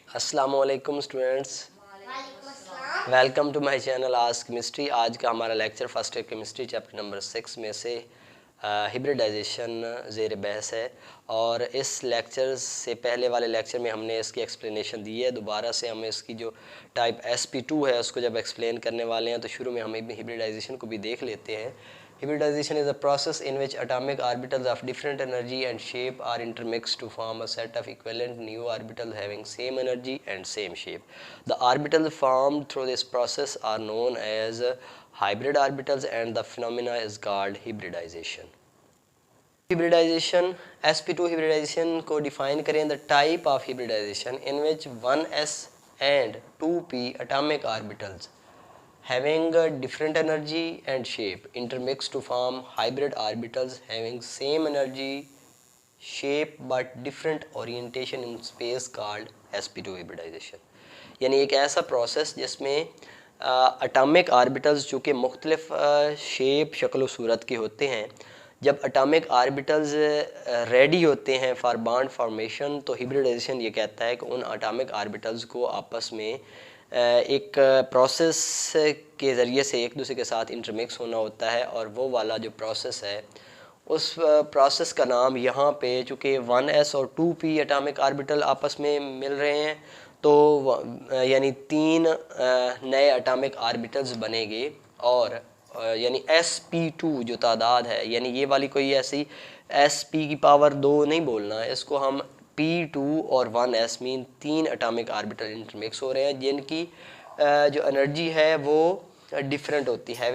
अस्सलामुअलैकुम students, welcome to my channel ask chemistry. आज का हमारा lecture first year chemistry chapter number 6 में से हिब्रिडाइजेशन ज़ेर बहस है। और इस लेक्चर से पहले वाले लेक्चर में हमने इसकी एक्सप्लेनेशन दी है। दोबारा से हम इसकी जो टाइप sp2 है उसको जब एक्सप्लेन करने वाले हैं तो शुरू में हम हिब्रिडाइजेशन को भी देख लेते हैं। Hybridization is a process in which atomic orbitals of different energy and shape are intermixed to form a set of equivalent new orbitals having same energy and same shape. The orbitals formed through this process are known as hybrid orbitals and the phenomena is called hybridization. Hybridization, sp2 hybridization को define करें, the type of hybridization in which 1s and 2p atomic orbitals having a different energy and shape intermix to form hybrid orbitals having same energy shape but different orientation in space called sp2 hybridization। यानी एक ऐसा process जिसमें atomic orbitals जो कि मुख्तलिफ shape शक्ल व सूरत के होते हैं, जब अटामिक आर्बिटल्स रेडी होते हैं फॉर बॉन्ड फॉर्मेशन तो हिब्रिडाइजेशन ये कहता है कि उन अटामिक आर्बिटल्स को आपस में एक प्रोसेस के ज़रिए से एक दूसरे के साथ इंटरमिक्स होना होता है। और वो वाला जो प्रोसेस है उस प्रोसेस का नाम यहाँ पे चूँकि 1s और 2p एटॉमिक ऑर्बिटल आपस में मिल रहे हैं तो यानी 3 नए एटॉमिक ऑर्बिटल्स बनेंगे। और यानी sp2 जो तादाद है, यानी ये वाली कोई ऐसी sp की पावर 2 नहीं बोलना है, इसको हम p2 और 1s mean 3 atomic orbital intermix हो रहे हैं जिनकी जो एनर्जी है वो डिफरेंट होती है।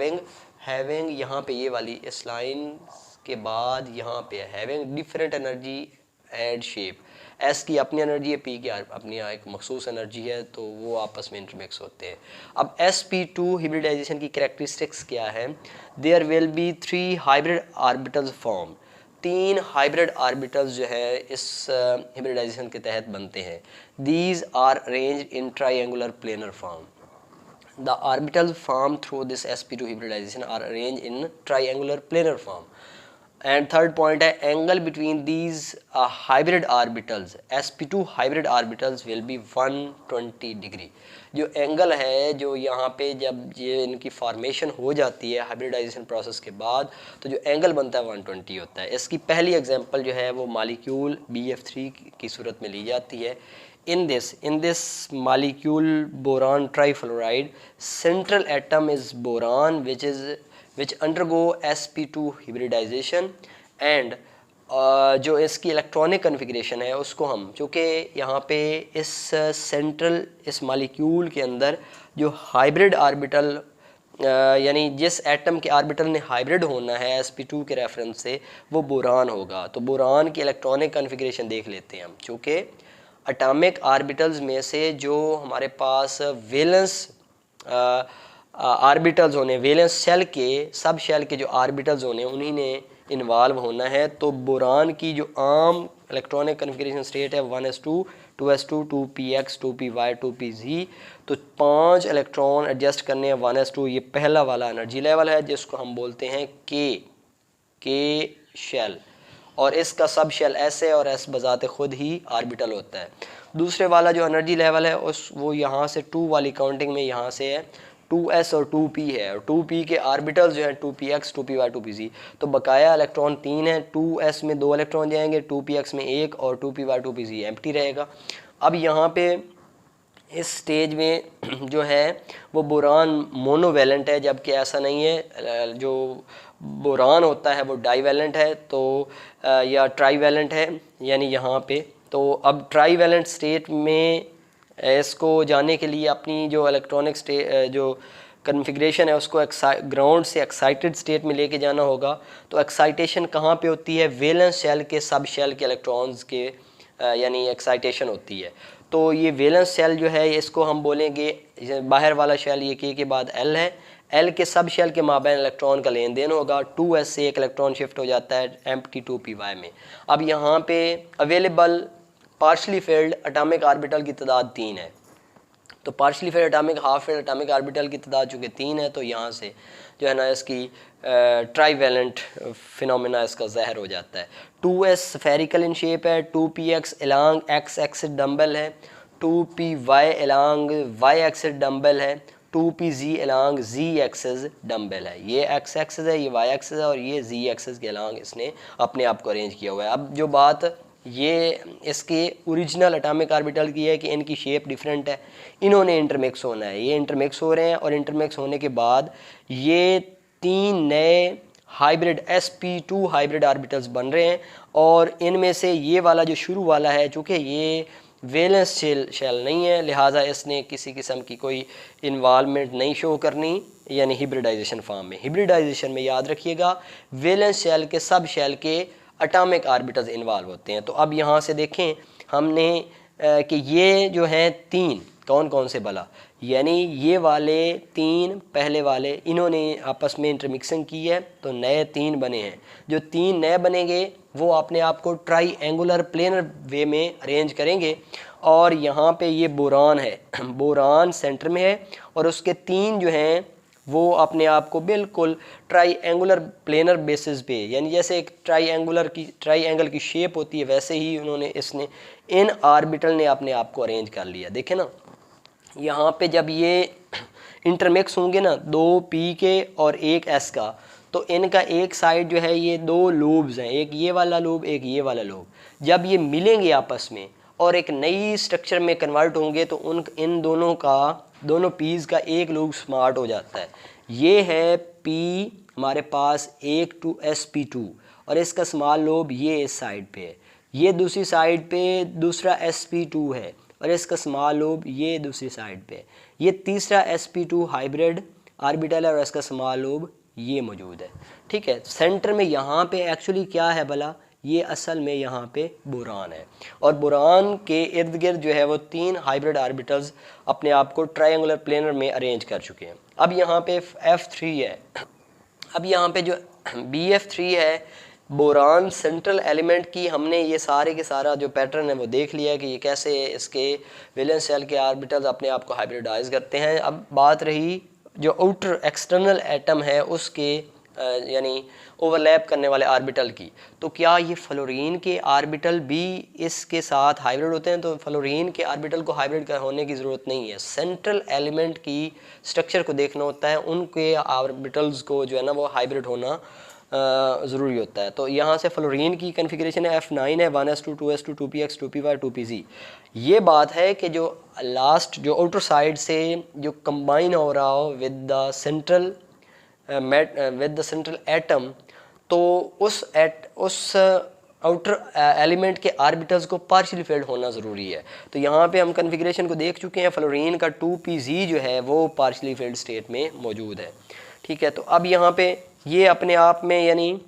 हैविंग यहाँ पे ये वाली इस लाइन के बाद यहाँ पे having different energy and shape. S की अपनी एनर्जी है, पी की अपनी एक मखसूस एनर्जी है, तो वो आपस में इंटरमिक्स होते हैं। अब sp2 हिब्रिडाइजेशन की कैरेक्टरिस्टिक्स क्या है? There will be 3 hybrid orbitals form. 3 hybrid orbitals जो है इस हिब्रिडाइजेशन के तहत बनते हैं। These are arranged in triangular planar form. The orbitals formed through this sp2 hybridization are arranged in triangular planar form. And third point है angle between these hybrid orbitals, sp2 hybrid orbitals will be 120 degree. जो angle है जो यहाँ पे जब ये इनकी formation हो जाती है हाइब्रिडाइजेशन प्रोसेस के बाद तो जो एंगल बनता है 120 होता है। इसकी पहली एग्जांपल जो है वो मालिक्यूल BF3 की सूरत में ली जाती है। In this molecule boron trifluoride, central atom is boron which undergo sp2 hybridization and जो इसकी इलेक्ट्रॉनिक कन्फिग्रेशन है उसको हम चूँकि यहाँ पे इस सेंट्रल इस मॉलिक्यूल के अंदर जो हाइब्रिड ऑर्बिटल यानी जिस एटम के ऑर्बिटल ने हाइब्रिड होना है sp2 के रेफरेंस से वो बोरान होगा। तो बोरान की इलेक्ट्रॉनिक कन्फिग्रेशन देख लेते हैं हम। चूँकि एटॉमिक ऑर्बिटल्स में से जो हमारे पास वैलेंस ऑर्बिटल्स होने, वैलेंस शेल के सब शेल के जो ऑर्बिटल्स होने उन्हीं ने इन्वॉल्व होना है। तो बोरान की जो आम इलेक्ट्रॉनिक कन्फिग्रेशन स्टेट है 1s2 2s2 2px 2py 2pz। तो 5 इलेक्ट्रॉन एडजस्ट करने हैं 1s2। ये पहला वाला एनर्जी लेवल है जिसको हम बोलते हैं के शेल, और इसका सब शेल S है और S बजाते खुद ही ऑर्बिटल होता है। दूसरे वाला जो एनर्जी लेवल है उस वो यहाँ से 2 वाली काउंटिंग में यहाँ से है 2s और 2p है, और 2p के ऑर्बिटल्स जो है 2px 2py 2pz। तो बकाया इलेक्ट्रॉन 3 है, 2s में 2 इलेक्ट्रॉन जाएंगे, 2px में 1 और 2py 2pz एम्प्टी रहेगा। अब यहाँ पे इस स्टेज में जो है वो बोरान मोनोवैलेंट है, जबकि ऐसा नहीं है। जो बोरान होता है वो डाईवैलेंट है तो या ट्राईवैलेंट है, यानी यहाँ पे। तो अब ट्राईवैलेंट स्टेट में इसको जाने के लिए अपनी जो इलेक्ट्रॉनिक स्टेट जो कन्फिग्रेशन है उसको ग्राउंड से एक्साइटेड स्टेट में लेके जाना होगा। तो एक्साइटेशन कहाँ पे होती है? वैलेंस शेल के सब शेल के इलेक्ट्रॉन्स के यानी एक्साइटेशन होती है। तो ये वैलेंस शेल जो है इसको हम बोलेंगे, बाहर वाला शेल ये के बाद L है, L के सब शेल के माबैन इलेक्ट्रॉन का लेन देन होगा। 2s से एक इलेक्ट्रॉन शिफ्ट हो जाता है एम्प्टी 2py में। अब यहाँ पे available partially field atomic orbital की तादाद 3 है। तो partially field atomic half filled atomic orbital की तादाद चूँकि 3 है तो यहाँ से जो है ना इसकी ट्राईवैलेंट फिनोमेना इसका ज़ाहिर हो जाता है। 2s स्फेरिकल इन शेप है, 2px along x axis dumbbell है, 2py along y axis dumbbell है, 2pz along z axis dumbbell है। ये x एक्सिस है, ये y एक्सिस है और ये z एक्सिस के along इसने अपने आप को अरेंज किया हुआ है। अब जो बात ये इसके ओरिजिनल एटॉमिक ऑर्बिटल की है कि इनकी शेप डिफरेंट है, इन्होंने इंटरमिक्स होना है, ये इंटरमिक्स हो रहे हैं और इंटरमिक्स होने के बाद ये 3 नए हाइब्रिड sp2 हाइब्रिड ऑर्बिटल्स बन रहे हैं और इनमें से ये वाला जो शुरू वाला है, चूँकि ये वैलेंस शेल नहीं है, लिहाजा इसने किसी किस्म की कोई इन्वॉल्वमेंट नहीं शो करनी, यानी हिब्रिडाइजेशन फॉर्म में। हिब्रिडाइजेशन में याद रखिएगा वैलेंस शेल के सब शेल के एटॉमिक ऑर्बिटल्स इन्वॉल्व होते हैं। तो अब यहाँ से देखें हमने कि ये जो हैं 3 कौन कौन से भला, यानी ये वाले 3 पहले वाले इन्होंने आपस में इंटरमिक्सिंग की है तो नए 3 बने हैं। जो 3 नए बनेंगे वो अपने आप को ट्राई एंगुलर प्लेनर वे में अरेंज करेंगे और यहाँ पे ये बोरान है, बोरान सेंटर में है और उसके 3 जो हैं वो अपने आप को बिल्कुल ट्राई एंगुलर प्लेनर बेसिस पे, यानी जैसे एक ट्राई एंगल की शेप होती है वैसे ही उन्होंने इसने इन ऑर्बिटल ने अपने आप को अरेंज कर लिया। देखें ना यहाँ पे जब ये इंटरमिक्स होंगे ना 2p के और एक s का, तो इनका एक साइड जो है ये 2 लोब्स हैं, एक ये वाला लोब एक ये वाला लोब, जब ये मिलेंगे आपस में और एक नई स्ट्रक्चर में कन्वर्ट होंगे तो इन दोनों पीस का एक लोब स्मार्ट हो जाता है। ये है p हमारे पास एक टू sp2 और इसका स्मॉल लोब ये इस साइड पे है, ये दूसरी साइड पे दूसरा sp2 है और इसका स्मॉल लोब ये दूसरी साइड पे, ये तीसरा sp2 हाइब्रिड ऑर्बिटल है और इसका स्मॉल लोब ये मौजूद है। ठीक है, सेंटर में यहाँ पे एक्चुअली क्या है भला, ये असल में यहाँ पे बोरान है और बोरान के इर्द गिर्द जो है वो 3 हाइब्रिड ऑर्बिटल्स अपने आप को ट्रायंगुलर प्लेनर में अरेंज कर चुके हैं। अब यहाँ पे F3 है, अब यहाँ पे जो BF3 है बोरान सेंट्रल एलिमेंट की, हमने ये सारे के सारा जो पैटर्न है वो देख लिया कि ये कैसे इसके वैलेंस शेल के ऑर्बिटल्स अपने आप को हाइब्रिडाइज करते हैं। अब बात रही जो आउटर एक्सटर्नल एटम है उसके यानी ओवरलैप करने वाले ऑर्बिटल की, तो क्या ये फ्लोरीन के ऑर्बिटल भी इसके साथ हाइब्रिड होते हैं? तो फ्लोरीन के ऑर्बिटल को हाइब्रिड होने की ज़रूरत नहीं है, सेंट्रल एलिमेंट की स्ट्रक्चर को देखना होता है, उनके ऑर्बिटल्स को जो है ना वो हाइब्रिड होना ज़रूरी होता है। तो यहाँ से फ्लोरीन की कन्फिग्रेशन है F9 है, 1s2 2s2 2px 2py 2pz। ये बात है कि जो लास्ट जो आउटर साइड से जो कंबाइन हो रहा हो विद द सेंट्रल एटम, तो उस आउटर एलिमेंट के ऑर्बिटल्स को पार्शियली फिल्ड होना ज़रूरी है। तो यहाँ पे हम कन्फिग्रेशन को देख चुके हैं, फ्लोरीन का 2pz जो है वो पार्शियली फिल्ड स्टेट में मौजूद है। ठीक है, तो अब यहाँ पे ये अपने आप में यानी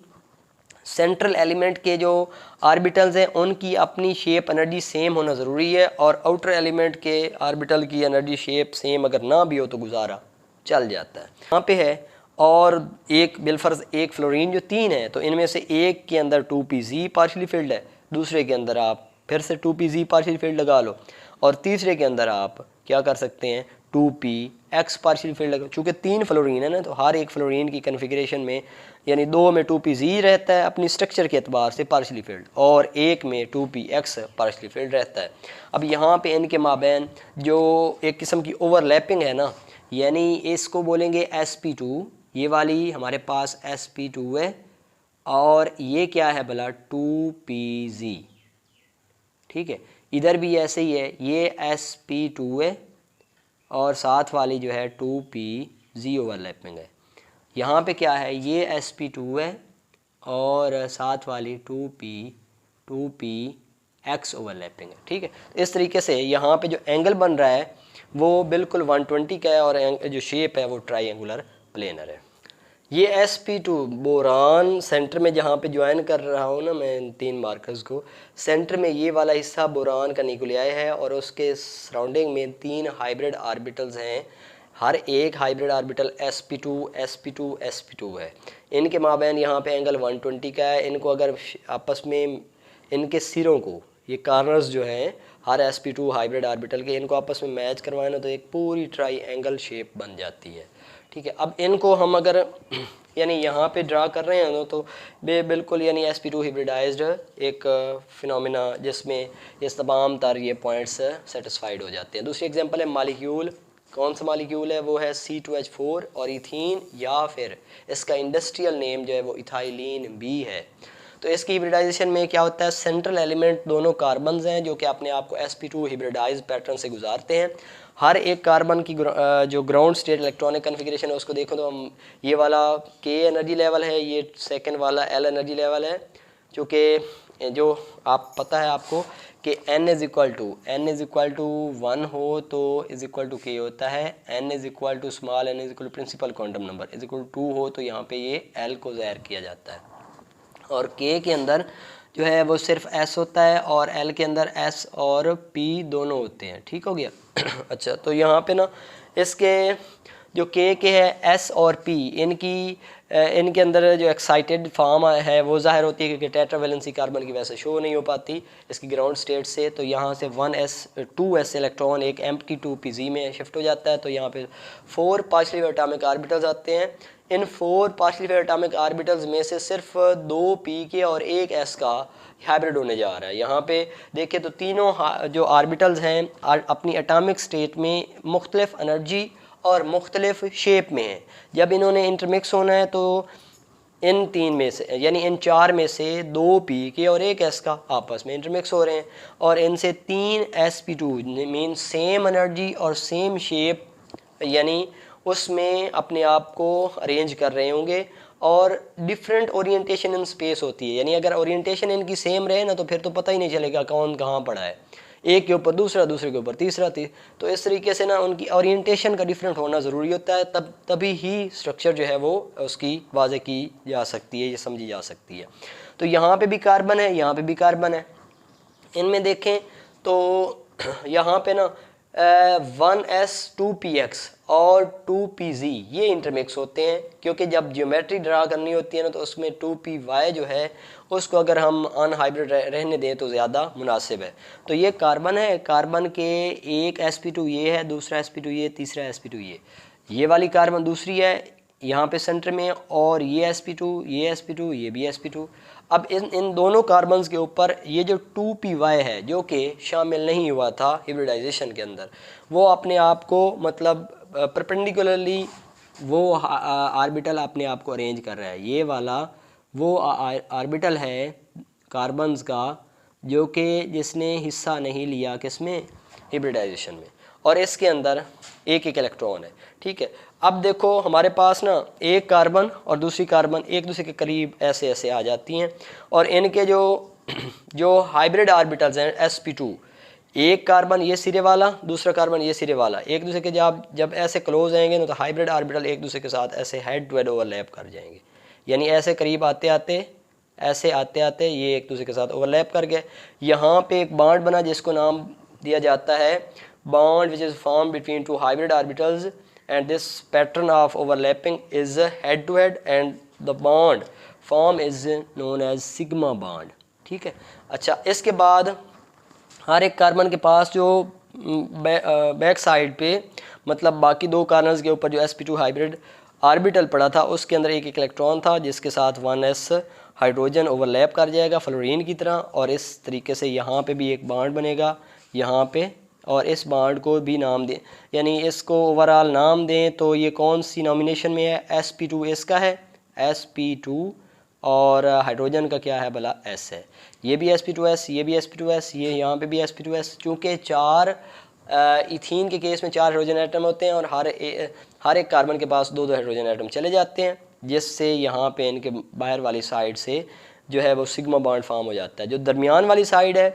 सेंट्रल एलिमेंट के जो ऑर्बिटल्स हैं उनकी अपनी शेप एनर्जी सेम होना ज़रूरी है और आउटर एलिमेंट के ऑर्बिटल की एनर्जी शेप सेम अगर ना भी हो तो गुजारा चल जाता है। यहाँ पे है और एक बिलफर्ज एक फ्लोरीन जो 3 है, तो इनमें से एक के अंदर 2pz पार्शियली फिल्ड है, दूसरे के अंदर आप फिर से 2pz पार्शियली फिल्ड लगा लो और तीसरे के अंदर आप क्या कर सकते हैं 2px पार्शियली फिल्ड लगा। चूँकि 3 फ्लोरीन है ना, तो हर एक फ्लोरीन की कन्फिग्रेशन में यानी 2 में 2pz रहता है अपनी स्ट्रक्चर के एतबार से पार्शियली फिल्ड और एक में 2px पार्शियली फिल्ड रहता है। अब यहाँ पे इनके माबैन जो एक किस्म की ओवरलैपिंग है ना, यानी इसको बोलेंगे sp2, ये वाली हमारे पास sp2 है और ये क्या है भला 2pz। ठीक है, इधर भी ऐसे ही है, ये sp2 है और साथ वाली जो है 2pz ओवरलैपिंग है। यहाँ पे क्या है, ये sp2 है और साथ वाली 2px ओवरलैपिंग है। ठीक है, इस तरीके से यहाँ पे जो एंगल बन रहा है वो बिल्कुल 120 का है और जो शेप है वो ट्रायंगुलर प्लेनर है। ये sp2 बोरान सेंटर में जहाँ पे ज्वाइन कर रहा हूँ ना मैं इन 3 मार्कर्स को, सेंटर में ये वाला हिस्सा बोरान का न्यूक्लियाई है और उसके सराउंडिंग में 3 हाइब्रिड ऑर्बिटल्स हैं। हर एक hybrid orbital sp2 sp2 sp2 है। इनके माबैन यहाँ पे एंगल 120 का है। इनको अगर आपस में इनके सिरों को, ये कार्नर्स जो हैं हर sp2 हाइब्रिड ऑर्बिटल के, इनको आपस में मैच करवाए ना तो एक पूरी ट्राई एंगल शेप बन जाती है। ठीक है, अब इनको हम अगर यानी यहाँ पे ड्रा कर रहे हैं तो बिल्कुल यानी sp2 हिब्रिडाइज्ड एक फिनोमिना जिसमें ये तमाम तर ये पॉइंट्स सेटिस्फाइड हो जाते हैं। दूसरी एग्जांपल है मालिक्यूल, कौन सा मालिक्यूल है, वो है C2H4 और इथीन, या फिर इसका इंडस्ट्रियल नेम जो है वो इथाइलिन B है। तो इसकी हिब्रिडाइजेशन में क्या होता है, सेंट्रल एलिमेंट दोनों कार्बन्स हैं जो कि अपने आप को sp2 हिब्रिडाइज पैटर्न से गुजारते हैं। हर एक कार्बन की जो ग्राउंड स्टेट इलेक्ट्रॉनिक कन्फिग्रेशन है उसको देखो तो हम ये वाला K एनर्जी लेवल है, ये सेकंड वाला L एनर्जी लेवल है, जो आप पता है आपको कि n इज़ इक्वल टू 1 हो तो इज़ इक्वल टू K होता है, n is equal to small n is equal to principal quantum number is equal to 2 हो तो यहाँ पे ये L को ज़ाहिर किया जाता है। और K के अंदर जो है वो सिर्फ S होता है और L के अंदर S और P दोनों होते हैं। ठीक हो गया। अच्छा, तो यहाँ पे ना इसके जो K के है S और P इनके अंदर जो एक्साइटेड फॉर्म है वो ज़ाहिर होती है क्योंकि टेट्रावेलेंसी कार्बन की वजह से शो नहीं हो पाती इसकी ग्राउंड स्टेट से। तो यहाँ से 2s इलेक्ट्रॉन एक एम्प्टी 2pz में शिफ्ट हो जाता है। तो यहाँ पे 4 पार्शियली एटॉमिक ऑर्बिटल्स आते हैं। इन 4 पार्शियली एटॉमिक ऑर्बिटल्स में से सिर्फ 2 p के और 1 s का हाइब्रिड होने जा रहा है। यहाँ पे देखिए तो तीनों जो ऑर्बिटल्स हैं अपनी एटॉमिक स्टेट में मुख्तलिफ एनर्जी और मुख्तलिफ शेप में है। जब इन्होंने इंटरमिक्स होना है तो इन 3 में से यानी इन 4 में से 2 p के और 1 s का आपस में इंटरमिक्स हो रहे हैं और इनसे 3 sp2 मीन सेम एनर्जी और सेम शेप यानी उसमें अपने आप को अरेंज कर रहे होंगे और डिफरेंट ओरिएंटेशन इन स्पेस होती है। यानी अगर ओरिएंटेशन इनकी सेम रहे ना तो फिर तो पता ही नहीं चलेगा कौन कहाँ पड़ा है, एक के ऊपर दूसरा, दूसरे के ऊपर तीसरा थी। तो इस तरीके से ना उनकी ओरिएंटेशन का डिफरेंट होना ज़रूरी होता है, तभी ही स्ट्रक्चर जो है वो उसकी वाज़े की जा सकती है, ये समझी जा सकती है। तो यहाँ पे भी कार्बन है, यहाँ पे भी कार्बन है। इनमें देखें तो यहाँ पे ना 1s 2px और 2pz ये इंटरमिक्स होते हैं क्योंकि जब ज्योमेट्री ड्रा करनी होती है ना तो उसमें 2py जो है उसको अगर हम अनहाइब्रिड रहने दें तो ज़्यादा मुनासिब है। तो ये कार्बन है, कार्बन के एक sp2 ये है, दूसरा sp2 ये, तीसरा sp2 ये वाली कार्बन दूसरी है यहाँ पे सेंटर में, और ये sp2 ये sp2 ये भी sp2। अब इन दोनों कार्बन्स के ऊपर ये जो 2py है जो कि शामिल नहीं हुआ था हिब्रिडाइजेशन के अंदर, वो अपने आप को मतलब परपेंडिकुलरली वो ऑर्बिटल अपने आप को अरेंज कर रहा है। ये वाला वो ऑर्बिटल है कार्बन्स का जो कि जिसने हिस्सा नहीं लिया किसमें, हिब्रिडाइजेशन में, और इसके अंदर एक एक इलेक्ट्रॉन है। ठीक है, अब देखो हमारे पास ना एक कार्बन और दूसरी कार्बन एक दूसरे के करीब ऐसे ऐसे आ जाती हैं और इनके जो हाइब्रिड ऑर्बिटल्स हैं sp2, एक कार्बन ये सिरे वाला, दूसरा कार्बन ये सिरे वाला, एक दूसरे के जब ऐसे क्लोज आएंगे ना तो हाइब्रिड ऑर्बिटल एक दूसरे के साथ ऐसे हेड टू हेड ओवरलैप कर जाएंगे। यानी ऐसे करीब आते आते ये एक दूसरे के साथ ओवरलैप कर गए। यहाँ पे एक बॉन्ड बना जिसको नाम दिया जाता है bond which is formed between two hybrid orbitals, and this pattern of overlapping is head to head and the bond form is known as sigma bond। ठीक है। अच्छा, इसके बाद हर एक कार्बन के पास जो बैक साइड पे मतलब बाकी दो कार्बन्स के ऊपर जो sp2 हाइब्रिड ऑर्बिटल पड़ा था उसके अंदर एक एक इलेक्ट्रॉन था जिसके साथ 1s हाइड्रोजन ओवरलैप कर जाएगा फ्लोरीन की तरह, और इस तरीके से यहाँ पे भी एक बॉन्ड बनेगा यहाँ पे, और इस बॉन्ड को भी नाम दें यानी इसको ओवरऑल नाम दें तो ये कौन सी नॉमिनेशन में है, sp2 इसका है sp2 और हाइड्रोजन का क्या है भला s है, ये भी sp2s ये भी sp2s ये यहाँ पे भी sp2s। चूँकि 4 इथीन के केस में 4 हाइड्रोजन एटम होते हैं और हर एक कार्बन के पास 2-2 हाइड्रोजन एटम चले जाते हैं, जिससे यहाँ पे इनके बाहर वाली साइड से जो है वो सिग्मा बॉन्ड फॉर्म हो जाता है। जो दरमियान वाली साइड है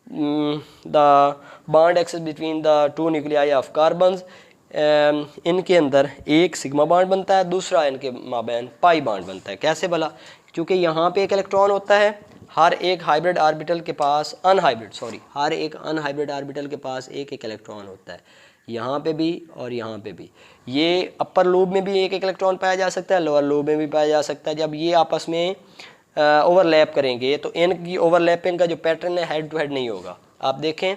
the bond axis between the 2 nuclei of carbons, इनके अंदर एक सिग्मा बॉन्ड बनता है, दूसरा इनके माबैन पाई बॉन्ड बनता है। कैसे भला, क्योंकि यहाँ पे एक इलेक्ट्रॉन होता है, हर एक हाइब्रिड ऑर्बिटल के पास हर एक अनहाइब्रिड ऑर्बिटल के पास एक एक इलेक्ट्रॉन होता है, यहाँ पे भी और यहाँ पे भी। ये अपर लूब में भी एक एक इलेक्ट्रॉन पाया जा सकता है, लोअर लूब में भी पाया जा सकता है। जब ये आपस में ओवरलैप करेंगे तो इनकी ओवरलैपिंग का जो पैटर्न है हेड टू हेड नहीं होगा। आप देखें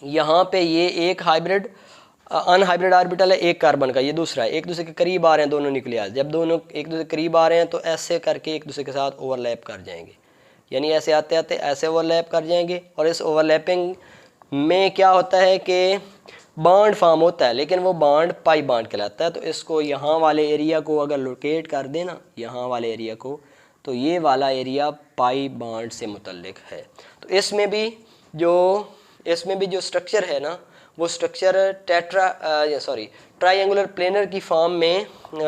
यहाँ पे ये एक हाइब्रिड अनहाइब्रिड ऑर्बिटल है एक कार्बन का, ये दूसरा है, एक दूसरे के करीब आ रहे हैं दोनों न्यूक्लियस, जब दोनों एक दूसरे के करीब आ रहे हैं तो ऐसे करके एक दूसरे के साथ ओवरलैप कर जाएंगे, यानी ऐसे आते आते ऐसे ओवरलैप कर जाएंगे। और इस ओवरलैपिंग में क्या होता है कि बॉन्ड फॉर्म होता है, लेकिन वो बॉन्ड पाई बॉन्ड कहलाता है। तो इसको यहाँ वाले एरिया को अगर लोकेट कर देना, यहाँ वाले एरिया को, तो ये वाला एरिया पाई बॉन्ड से मुतल्लिक है। तो इसमें भी जो स्ट्रक्चर है ना, वो स्ट्रक्चर ट्रायंगुलर प्लेनर की फॉर्म में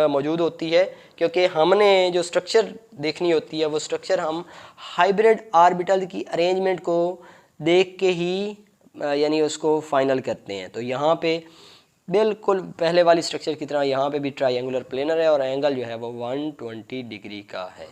मौजूद होती है, क्योंकि हमने जो स्ट्रक्चर देखनी होती है वो स्ट्रक्चर हम हाइब्रिड ऑर्बिटल की अरेंजमेंट को देख के ही यानी उसको फाइनल करते हैं। तो यहाँ पे बिल्कुल पहले वाली स्ट्रक्चर की तरह यहाँ पे भी ट्रायंगुलर प्लेनर है और एंगल जो है वो 120 डिग्री का है।